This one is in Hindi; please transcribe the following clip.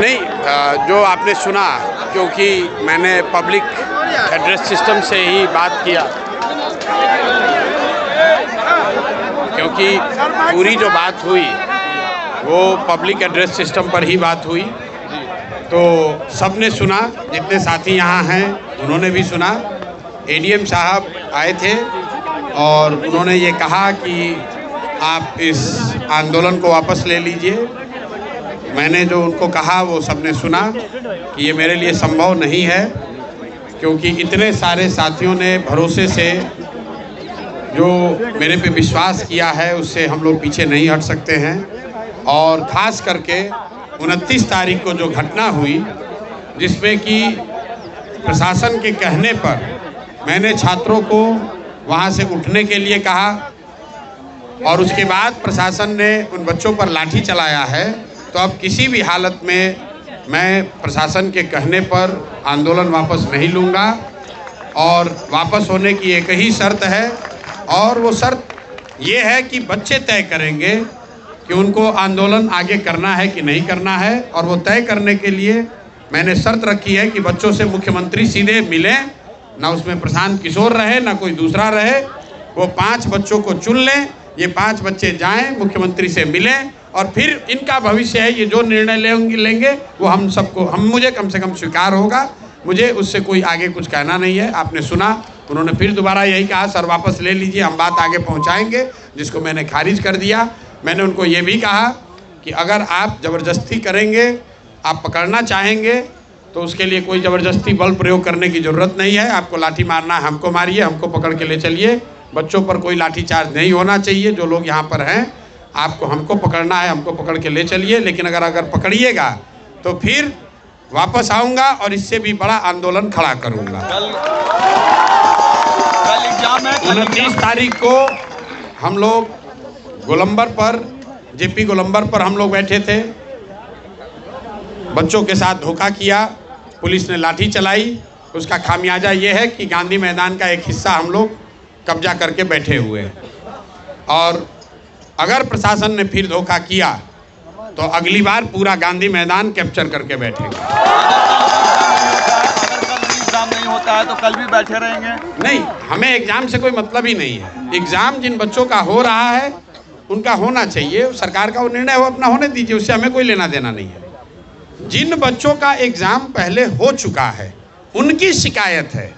नहीं, जो आपने सुना, क्योंकि मैंने पब्लिक एड्रेस सिस्टम से ही बात किया, क्योंकि पूरी जो बात हुई वो पब्लिक एड्रेस सिस्टम पर ही बात हुई, तो सबने सुना। जितने साथी यहाँ हैं उन्होंने भी सुना। एडीएम साहब आए थे और उन्होंने ये कहा कि आप इस आंदोलन को वापस ले लीजिए। मैंने जो उनको कहा वो सबने सुना कि ये मेरे लिए संभव नहीं है, क्योंकि इतने सारे साथियों ने भरोसे से जो मेरे पे विश्वास किया है उससे हम लोग पीछे नहीं हट सकते हैं। और ख़ास करके 29 तारीख को जो घटना हुई, जिसमें कि प्रशासन के कहने पर मैंने छात्रों को वहाँ से उठने के लिए कहा और उसके बाद प्रशासन ने उन बच्चों पर लाठी चलाया है, तो अब किसी भी हालत में मैं प्रशासन के कहने पर आंदोलन वापस नहीं लूँगा। और वापस होने की एक ही शर्त है, और वो शर्त ये है कि बच्चे तय करेंगे कि उनको आंदोलन आगे करना है कि नहीं करना है। और वो तय करने के लिए मैंने शर्त रखी है कि बच्चों से मुख्यमंत्री सीधे मिलें, ना उसमें प्रशांत किशोर रहे ना कोई दूसरा रहे। वो 5 बच्चों को चुन लें, ये 5 बच्चे जाएं, मुख्यमंत्री से मिलें, और फिर इनका भविष्य है, ये जो निर्णय लेंगे वो मुझे कम से कम स्वीकार होगा। मुझे उससे कोई आगे कुछ कहना नहीं है। आपने सुना, उन्होंने फिर दोबारा यही कहा, सर वापस ले लीजिए, हम बात आगे पहुंचाएंगे, जिसको मैंने खारिज कर दिया। मैंने उनको ये भी कहा कि अगर आप ज़बरदस्ती करेंगे, आप पकड़ना चाहेंगे, तो उसके लिए कोई ज़बरदस्ती बल प्रयोग करने की ज़रूरत नहीं है। आपको लाठी मारना है, हमको मारिए, हमको पकड़ के ले चलिए। बच्चों पर कोई लाठीचार्ज नहीं होना चाहिए। जो लोग यहाँ पर हैं, आपको हमको पकड़ना है, हमको पकड़ के ले चलिए। लेकिन अगर पकड़िएगा तो फिर वापस आऊँगा और इससे भी बड़ा आंदोलन खड़ा करूँगा। 29 तारीख को हम लोग गोलंबर पर, जेपी गोलंबर पर हम लोग बैठे थे। बच्चों के साथ धोखा किया, पुलिस ने लाठी चलाई। उसका खामियाजा ये है कि गांधी मैदान का एक हिस्सा हम लोग कब्जा करके बैठे हुए हैं। और अगर प्रशासन ने फिर धोखा किया तो अगली बार पूरा गांधी मैदान कैप्चर करके बैठेंगे। अगर कल भी एग्जाम नहीं होता है तो कल भी बैठे रहेंगे? नहीं, हमें एग्जाम से कोई मतलब ही नहीं है। एग्जाम जिन बच्चों का हो रहा है उनका होना चाहिए, सरकार का वो निर्णय हो, अपना होने दीजिए, उससे हमें कोई लेना देना नहीं है। जिन बच्चों का एग्जाम पहले हो चुका है उनकी शिकायत है।